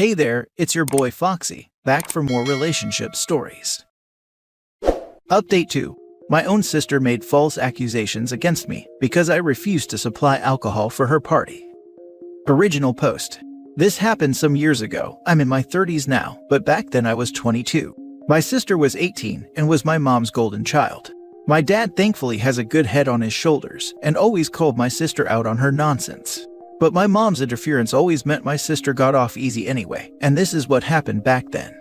Hey there, it's your boy Foxy, back for more relationship stories. Update 2. My own sister made false accusations against me because I refused to supply alcohol for her party. Original post. This happened some years ago. I'm in my 30s now, but back then I was 22. My sister was 18 and was my mom's golden child. My dad thankfully has a good head on his shoulders and always called my sister out on her nonsense. But my mom's interference always meant my sister got off easy anyway, and this is what happened back then.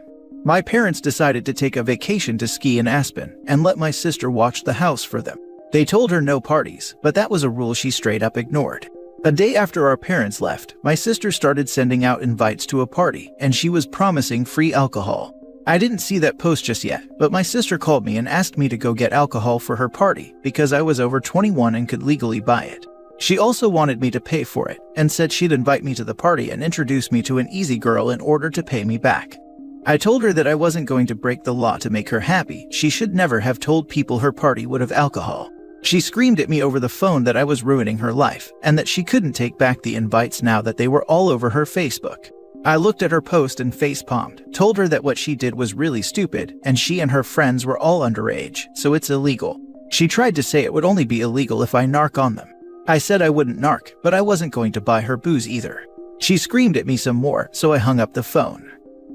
My parents decided to take a vacation to ski in Aspen and let my sister watch the house for them. They told her no parties, but that was a rule she straight up ignored. A day after our parents left, my sister started sending out invites to a party, and she was promising free alcohol. I didn't see that post just yet, but my sister called me and asked me to go get alcohol for her party because I was over 21 and could legally buy it. She also wanted me to pay for it and said she'd invite me to the party and introduce me to an easy girl in order to pay me back. I told her that I wasn't going to break the law to make her happy. She should never have told people her party would have alcohol. She screamed at me over the phone that I was ruining her life and that she couldn't take back the invites now that they were all over her Facebook. I looked at her post and facepalmed, told her that what she did was really stupid and she and her friends were all underage, so it's illegal. She tried to say it would only be illegal if I narc on them. I said I wouldn't narc, but I wasn't going to buy her booze either. She screamed at me some more, so I hung up the phone.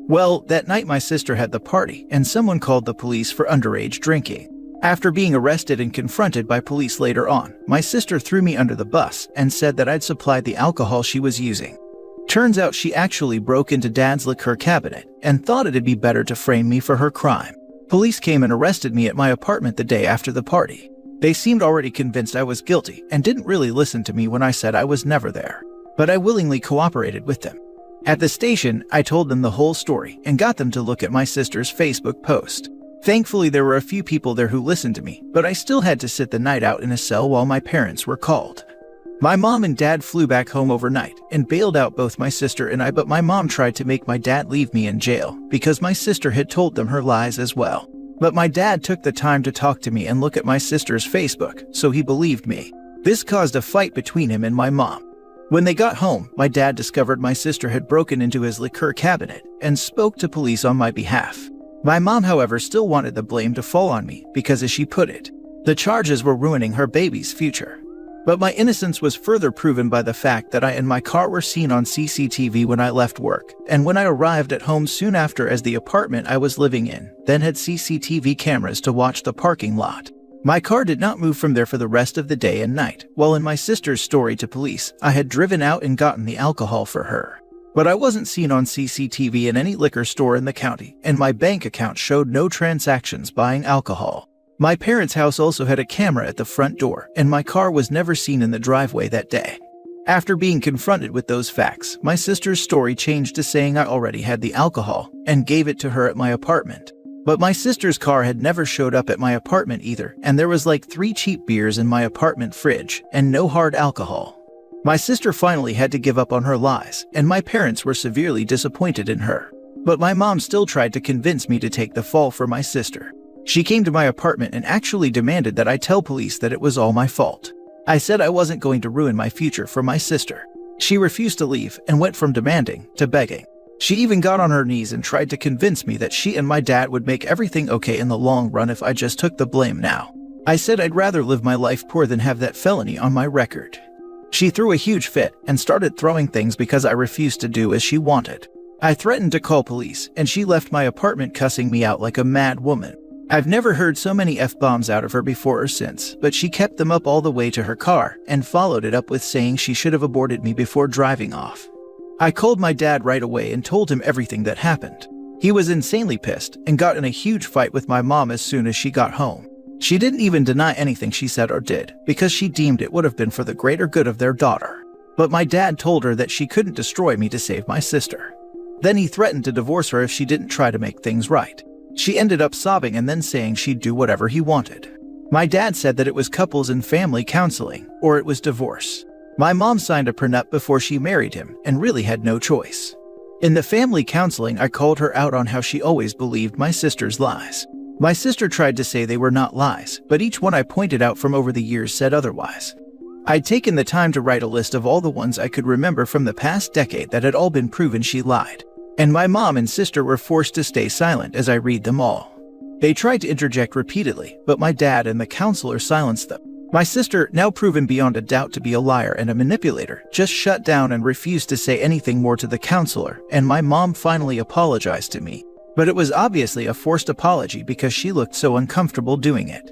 Well, that night my sister had the party, and someone called the police for underage drinking. After being arrested and confronted by police later on, my sister threw me under the bus and said that I'd supplied the alcohol she was using. Turns out she actually broke into Dad's liquor cabinet and thought it'd be better to frame me for her crime. Police came and arrested me at my apartment the day after the party. They seemed already convinced I was guilty and didn't really listen to me when I said I was never there. But I willingly cooperated with them. At the station, I told them the whole story and got them to look at my sister's Facebook post. Thankfully, there were a few people there who listened to me, but I still had to sit the night out in a cell while my parents were called. My mom and dad flew back home overnight and bailed out both my sister and I, but my mom tried to make my dad leave me in jail because my sister had told them her lies as well. But my dad took the time to talk to me and look at my sister's Facebook, so he believed me. This caused a fight between him and my mom. When they got home, my dad discovered my sister had broken into his liquor cabinet and spoke to police on my behalf. My mom, however, still wanted the blame to fall on me because, as she put it, the charges were ruining her baby's future. But my innocence was further proven by the fact that I and my car were seen on CCTV when I left work, and when I arrived at home soon after, as the apartment I was living in then had CCTV cameras to watch the parking lot. My car did not move from there for the rest of the day and night, while in my sister's story to police, I had driven out and gotten the alcohol for her. But I wasn't seen on CCTV in any liquor store in the county, and my bank account showed no transactions buying alcohol. My parents' house also had a camera at the front door, and my car was never seen in the driveway that day. After being confronted with those facts, my sister's story changed to saying I already had the alcohol and gave it to her at my apartment. But my sister's car had never showed up at my apartment either, and there was like 3 cheap beers in my apartment fridge and no hard alcohol. My sister finally had to give up on her lies, and my parents were severely disappointed in her. But my mom still tried to convince me to take the fall for my sister. She came to my apartment and actually demanded that I tell police that it was all my fault. I said I wasn't going to ruin my future for my sister. She refused to leave and went from demanding to begging. She even got on her knees and tried to convince me that she and my dad would make everything okay in the long run if I just took the blame now. I said I'd rather live my life poor than have that felony on my record. She threw a huge fit and started throwing things because I refused to do as she wanted. I threatened to call police, and she left my apartment cussing me out like a mad woman. I've never heard so many F-bombs out of her before or since, but she kept them up all the way to her car and followed it up with saying she should have aborted me before driving off. I called my dad right away and told him everything that happened. He was insanely pissed and got in a huge fight with my mom as soon as she got home. She didn't even deny anything she said or did because she deemed it would have been for the greater good of their daughter. But my dad told her that she couldn't destroy me to save my sister. Then he threatened to divorce her if she didn't try to make things right. She ended up sobbing and then saying she'd do whatever he wanted. My dad said that it was couples and family counseling, or it was divorce. My mom signed a prenup before she married him and really had no choice. In the family counseling, I called her out on how she always believed my sister's lies. My sister tried to say they were not lies, but each one I pointed out from over the years said otherwise. I'd taken the time to write a list of all the ones I could remember from the past decade that had all been proven she lied. and my mom and sister were forced to stay silent as I read them all. They tried to interject repeatedly, but my dad and the counselor silenced them. My sister, now proven beyond a doubt to be a liar and a manipulator, just shut down and refused to say anything more to the counselor, and my mom finally apologized to me. But it was obviously a forced apology because she looked so uncomfortable doing it.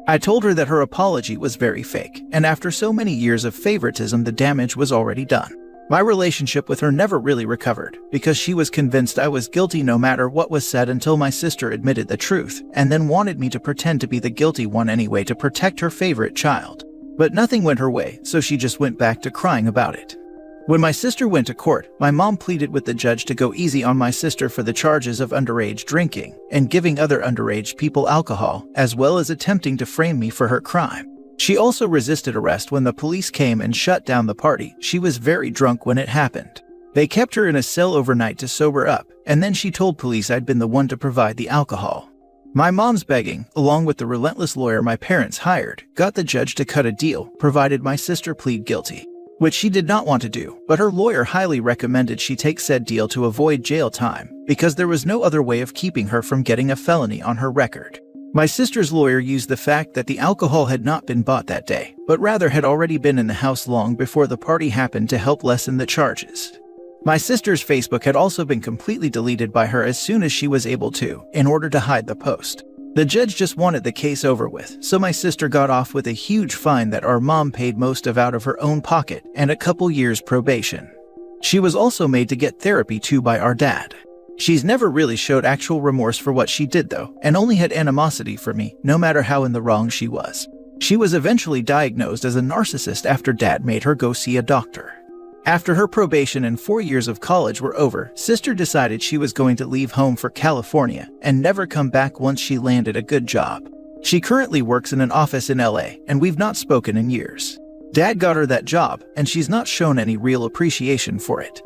I told her that her apology was very fake, and after so many years of favoritism, the damage was already done. My relationship with her never really recovered because she was convinced I was guilty no matter what was said until my sister admitted the truth and then wanted me to pretend to be the guilty one anyway to protect her favorite child. But nothing went her way, so she just went back to crying about it. When my sister went to court, my mom pleaded with the judge to go easy on my sister for the charges of underage drinking and giving other underage people alcohol, as well as attempting to frame me for her crime. She also resisted arrest when the police came and shut down the party. She was very drunk when it happened. They kept her in a cell overnight to sober up, and then she told police I'd been the one to provide the alcohol. My mom's begging, along with the relentless lawyer my parents hired, got the judge to cut a deal, provided my sister plead guilty, which she did not want to do, but her lawyer highly recommended she take said deal to avoid jail time, because there was no other way of keeping her from getting a felony on her record. My sister's lawyer used the fact that the alcohol had not been bought that day, but rather had already been in the house long before the party happened to help lessen the charges. My sister's Facebook had also been completely deleted by her as soon as she was able to, in order to hide the post. The judge just wanted the case over with, so my sister got off with a huge fine that our mom paid most of out of her own pocket and a couple years probation. She was also made to get therapy too by our dad. She's never really showed actual remorse for what she did though, and only had animosity for me, no matter how in the wrong she was. She was eventually diagnosed as a narcissist after dad made her go see a doctor. After her probation and 4 years of college were over, sister decided she was going to leave home for California and never come back once she landed a good job. She currently works in an office in LA, and we've not spoken in years. Dad got her that job, and she's not shown any real appreciation for it.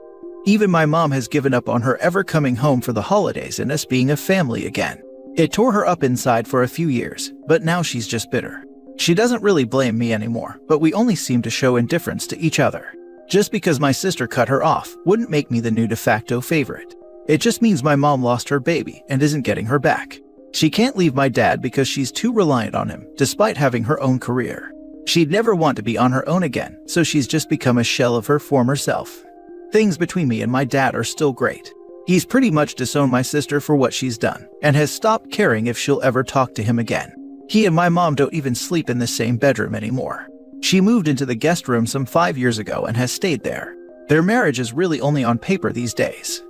Even my mom has given up on her ever coming home for the holidays and us being a family again. It tore her up inside for a few years, but now she's just bitter. She doesn't really blame me anymore, but we only seem to show indifference to each other. Just because my sister cut her off wouldn't make me the new de facto favorite. It just means my mom lost her baby and isn't getting her back. She can't leave my dad because she's too reliant on him, despite having her own career. She'd never want to be on her own again, so she's just become a shell of her former self. Things between me and my dad are still great. He's pretty much disowned my sister for what she's done, and has stopped caring if she'll ever talk to him again. He and my mom don't even sleep in the same bedroom anymore. She moved into the guest room some 5 years ago and has stayed there. Their marriage is really only on paper these days.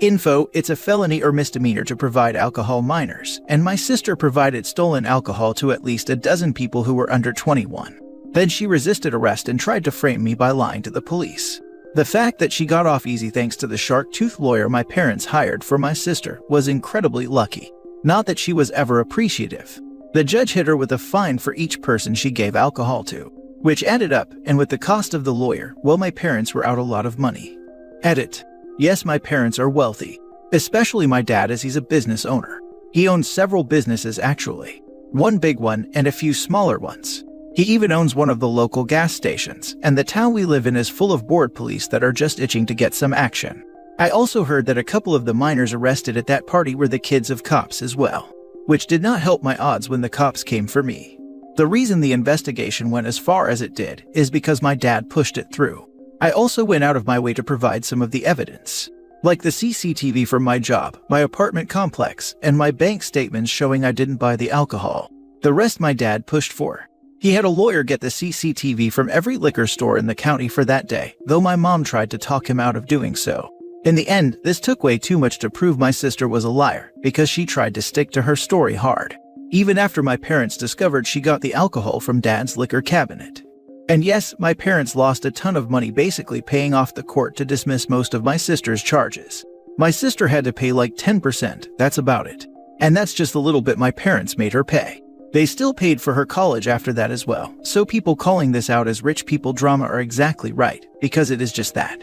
Info: it's a felony or misdemeanor to provide alcohol minors, and my sister provided stolen alcohol to at least a dozen people who were under 21. Then she resisted arrest and tried to frame me by lying to the police. The fact that she got off easy thanks to the shark-tooth lawyer my parents hired for my sister was incredibly lucky. Not that she was ever appreciative. The judge hit her with a fine for each person she gave alcohol to, which added up, and with the cost of the lawyer, well, my parents were out a lot of money. Edit: yes, my parents are wealthy, especially my dad, as he's a business owner. He owns several businesses actually, one big one and a few smaller ones. He even owns one of the local gas stations, and the town we live in is full of bored police that are just itching to get some action. I also heard that a couple of the minors arrested at that party were the kids of cops as well, which did not help my odds when the cops came for me. The reason the investigation went as far as it did is because my dad pushed it through. I also went out of my way to provide some of the evidence, like the CCTV from my job, my apartment complex, and my bank statements showing I didn't buy the alcohol. The rest my dad pushed for. He had a lawyer get the CCTV from every liquor store in the county for that day, though my mom tried to talk him out of doing so. In the end, this took way too much to prove my sister was a liar, because she tried to stick to her story hard, even after my parents discovered she got the alcohol from dad's liquor cabinet. And yes, my parents lost a ton of money basically paying off the court to dismiss most of my sister's charges. My sister had to pay like 10%, that's about it. And that's just a little bit my parents made her pay. They still paid for her college after that as well, so people calling this out as rich people drama are exactly right, because it is just that.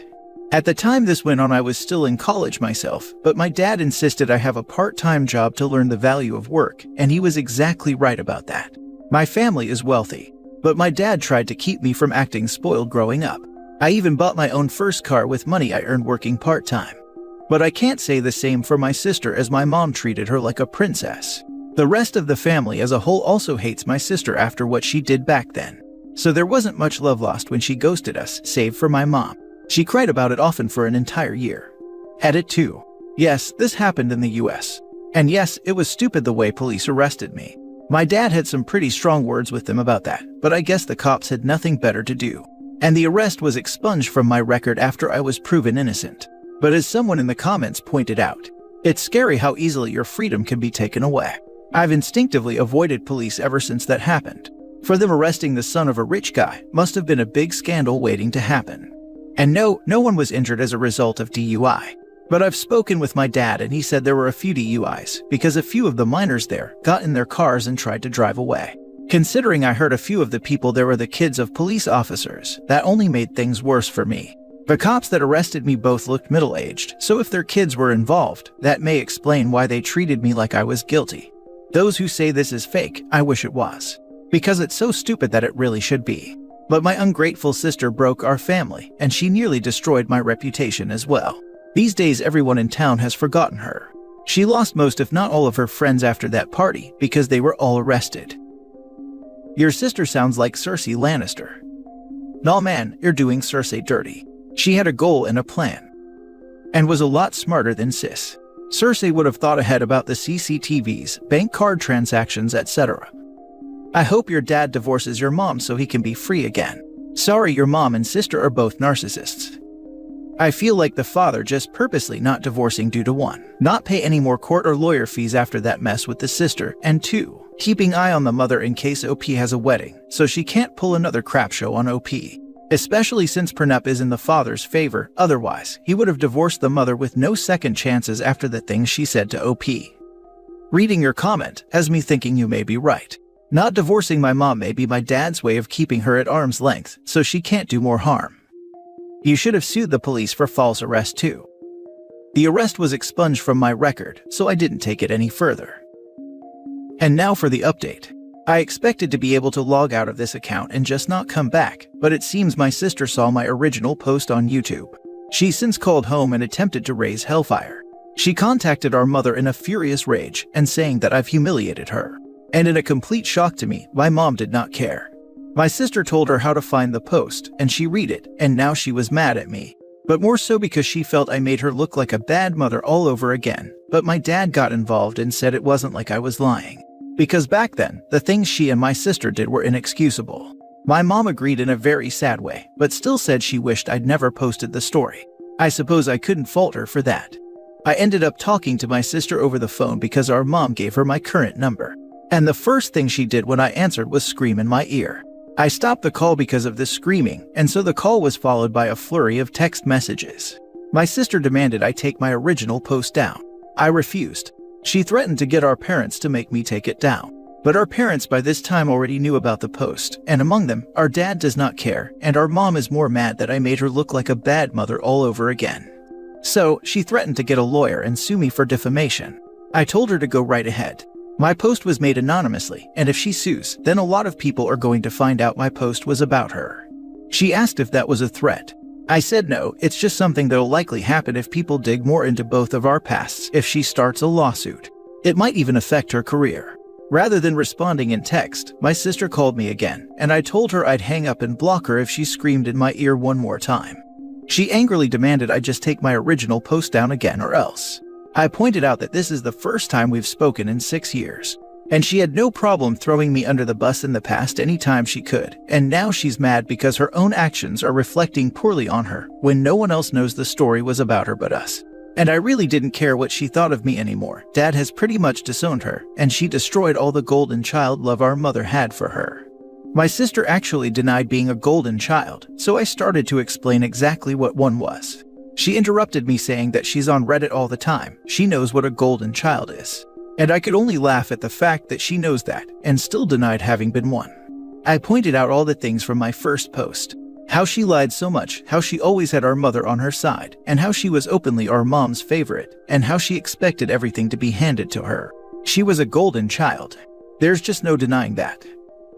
At the time this went on, I was still in college myself, but my dad insisted I have a part-time job to learn the value of work, and he was exactly right about that. My family is wealthy, but my dad tried to keep me from acting spoiled growing up. I even bought my own first car with money I earned working part-time. But I can't say the same for my sister, as my mom treated her like a princess. The rest of the family as a whole also hates my sister after what she did back then. So there wasn't much love lost when she ghosted us, save for my mom. She cried about it often for an entire year. Edit 2. Yes, this happened in the US. And yes, it was stupid the way police arrested me. My dad had some pretty strong words with them about that, but I guess the cops had nothing better to do. And the arrest was expunged from my record after I was proven innocent. But as someone in the comments pointed out, it's scary how easily your freedom can be taken away. I've instinctively avoided police ever since that happened. For them arresting the son of a rich guy must have been a big scandal waiting to happen. And no one was injured as a result of DUI. But I've spoken with my dad and he said there were a few DUIs because a few of the minors there got in their cars and tried to drive away. Considering I heard a few of the people there were the kids of police officers, that only made things worse for me. The cops that arrested me both looked middle-aged, so if their kids were involved, that may explain why they treated me like I was guilty. Those who say this is fake, I wish it was. Because it's so stupid that it really should be. But my ungrateful sister broke our family, and she nearly destroyed my reputation as well. These days everyone in town has forgotten her. She lost most if not all of her friends after that party because they were all arrested. Your sister sounds like Cersei Lannister. Nah man, you're doing Cersei dirty. She had a goal and a plan. And was a lot smarter than Sis. Cersei would have thought ahead about the CCTVs, bank card transactions, etc. I hope your dad divorces your mom so he can be free again. Sorry, your mom and sister are both narcissists. I feel like the father just purposely not divorcing due to 1, not pay any more court or lawyer fees after that mess with the sister, and 2, keeping eye on the mother in case OP has a wedding, so she can't pull another crap show on OP. Especially since prenup is in the father's favor, otherwise, he would have divorced the mother with no second chances after the things she said to OP. Reading your comment has me thinking you may be right. Not divorcing my mom may be my dad's way of keeping her at arm's length, so she can't do more harm. You should have sued the police for false arrest too. The arrest was expunged from my record, so I didn't take it any further. And now for the update. I expected to be able to log out of this account and just not come back, but it seems my sister saw my original post on YouTube. She since called home and attempted to raise hellfire. She contacted our mother in a furious rage and saying that I've humiliated her. And in a complete shock to me, my mom did not care. My sister told her how to find the post, and she read it, and now she was mad at me. But more so because she felt I made her look like a bad mother all over again. But my dad got involved and said it wasn't like I was lying. Because back then, the things she and my sister did were inexcusable. My mom agreed in a very sad way, but still said she wished I'd never posted the story. I suppose I couldn't fault her for that. I ended up talking to my sister over the phone because our mom gave her my current number. And the first thing she did when I answered was scream in my ear. I stopped the call because of the screaming, and so the call was followed by a flurry of text messages. My sister demanded I take my original post down. I refused. She threatened to get our parents to make me take it down. But our parents by this time already knew about the post, and among them, our dad does not care, and our mom is more mad that I made her look like a bad mother all over again. So, she threatened to get a lawyer and sue me for defamation. I told her to go right ahead. My post was made anonymously, and if she sues, then a lot of people are going to find out my post was about her. She asked if that was a threat. I said no, it's just something that'll likely happen if people dig more into both of our pasts if she starts a lawsuit. It might even affect her career. Rather than responding in text, my sister called me again, and I told her I'd hang up and block her if she screamed in my ear one more time. She angrily demanded I just take my original post down again or else. I pointed out that this is the first time we've spoken in 6 years, and she had no problem throwing me under the bus in the past anytime she could, and now she's mad because her own actions are reflecting poorly on her when no one else knows the story was about her but us. And I really didn't care what she thought of me anymore. Dad has pretty much disowned her, and she destroyed all the golden child love our mother had for her. My sister actually denied being a golden child, so I started to explain exactly what one was. She interrupted me saying that she's on Reddit all the time, she knows what a golden child is. And I could only laugh at the fact that she knows that, and still denied having been one. I pointed out all the things from my first post. How she lied so much, how she always had our mother on her side, and how she was openly our mom's favorite, and how she expected everything to be handed to her. She was a golden child. There's just no denying that.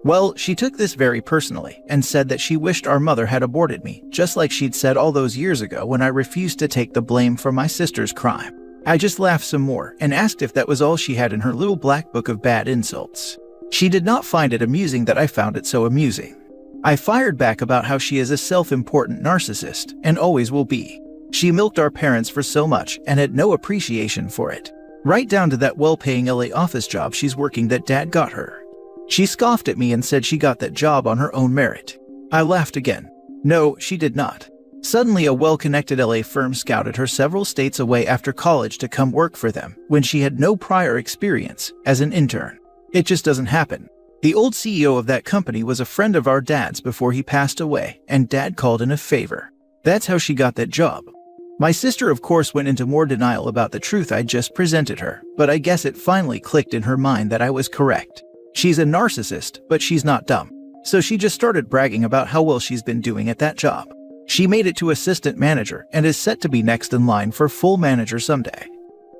Well, she took this very personally and said that she wished our mother had aborted me, just like she'd said all those years ago when I refused to take the blame for my sister's crime. I just laughed some more and asked if that was all she had in her little black book of bad insults. She did not find it amusing that I found it so amusing. I fired back about how she is a self-important narcissist and always will be. She milked our parents for so much and had no appreciation for it. Right down to that well-paying LA office job she's working that Dad got her. She scoffed at me and said she got that job on her own merit. I laughed again. No, she did not. Suddenly, a well-connected LA firm scouted her several states away after college to come work for them when she had no prior experience as an intern. It just doesn't happen. The old CEO of that company was a friend of our dad's before he passed away, and Dad called in a favor. That's how she got that job. My sister, of course, went into more denial about the truth I just presented her, but I guess it finally clicked in her mind that I was correct. She's a narcissist, but she's not dumb. So she just started bragging about how well she's been doing at that job. She made it to assistant manager and is set to be next in line for full manager someday.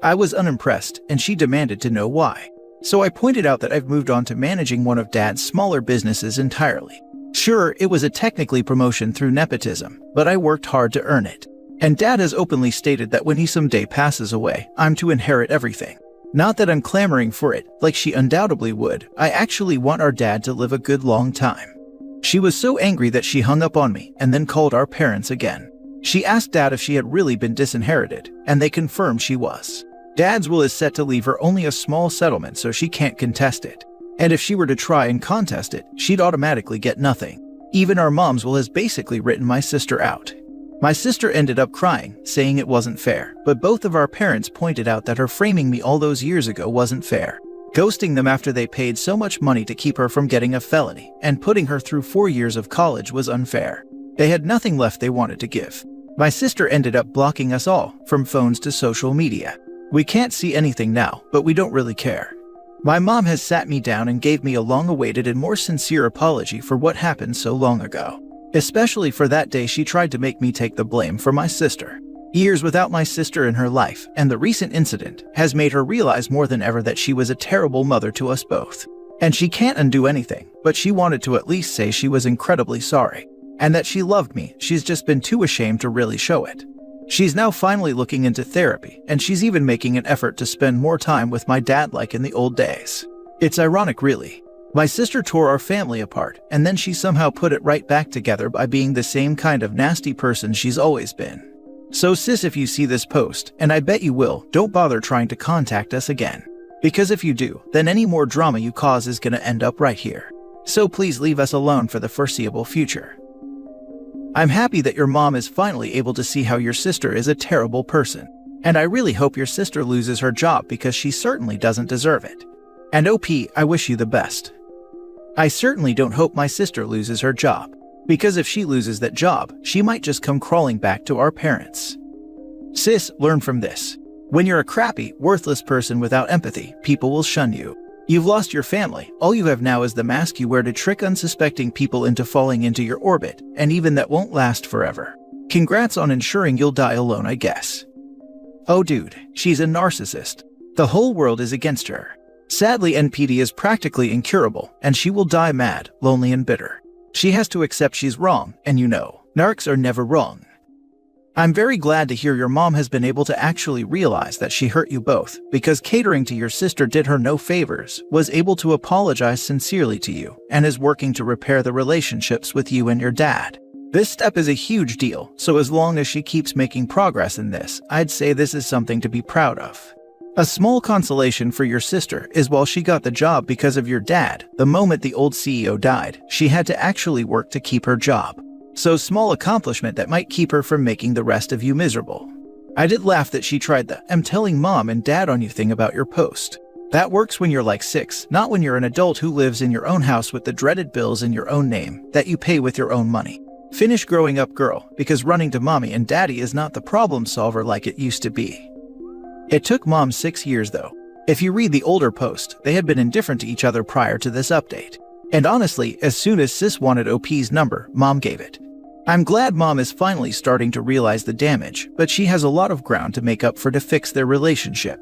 I was unimpressed, and she demanded to know why. So I pointed out that I've moved on to managing one of Dad's smaller businesses entirely. Sure, it was a technically promotion through nepotism, but I worked hard to earn it. And Dad has openly stated that when he someday passes away, I'm to inherit everything. Not that I'm clamoring for it, like she undoubtedly would. I actually want our dad to live a good long time. She was so angry that she hung up on me and then called our parents again. She asked Dad if she had really been disinherited, and they confirmed she was. Dad's will is set to leave her only a small settlement so she can't contest it. And if she were to try and contest it, she'd automatically get nothing. Even our mom's will has basically written my sister out. My sister ended up crying, saying it wasn't fair, but both of our parents pointed out that her framing me all those years ago wasn't fair. Ghosting them after they paid so much money to keep her from getting a felony, and putting her through 4 years of college was unfair. They had nothing left they wanted to give. My sister ended up blocking us all, from phones to social media. We can't see anything now, but we don't really care. My mom has sat me down and gave me a long-awaited and more sincere apology for what happened so long ago. Especially for that day she tried to make me take the blame for my sister. Years without my sister in her life, and the recent incident, has made her realize more than ever that she was a terrible mother to us both. And she can't undo anything, but she wanted to at least say she was incredibly sorry. And that she loved me, she's just been too ashamed to really show it. She's now finally looking into therapy, and she's even making an effort to spend more time with my dad like in the old days. It's ironic, really. My sister tore our family apart, and then she somehow put it right back together by being the same kind of nasty person she's always been. So sis, if you see this post, and I bet you will, don't bother trying to contact us again. Because if you do, then any more drama you cause is gonna end up right here. So please leave us alone for the foreseeable future. I'm happy that your mom is finally able to see how your sister is a terrible person. And I really hope your sister loses her job because she certainly doesn't deserve it. And OP, I wish you the best. I certainly don't hope my sister loses her job, because if she loses that job, she might just come crawling back to our parents. Sis, learn from this. When you're a crappy, worthless person without empathy, people will shun you. You've lost your family, all you have now is the mask you wear to trick unsuspecting people into falling into your orbit, and even that won't last forever. Congrats on ensuring you'll die alone, I guess. Oh dude, she's a narcissist. The whole world is against her. Sadly, NPD is practically incurable, and she will die mad, lonely, and bitter. She has to accept she's wrong, and you know, narcs are never wrong. I'm very glad to hear your mom has been able to actually realize that she hurt you both, because catering to your sister did her no favors, was able to apologize sincerely to you, and is working to repair the relationships with you and your dad. This step is a huge deal, so as long as she keeps making progress in this, I'd say this is something to be proud of. A small consolation for your sister is while she got the job because of your dad, the moment the old CEO died, she had to actually work to keep her job. So small accomplishment that might keep her from making the rest of you miserable. I did laugh that she tried the "I'm telling mom and dad on you" thing about your post. That works when you're like 6, not when you're an adult who lives in your own house with the dreaded bills in your own name that you pay with your own money. Finish growing up, girl, because running to mommy and daddy is not the problem solver like it used to be. It took mom 6 years though. If you read the older post, they had been indifferent to each other prior to this update. And honestly, as soon as sis wanted OP's number, mom gave it. I'm glad mom is finally starting to realize the damage, but she has a lot of ground to make up for to fix their relationship.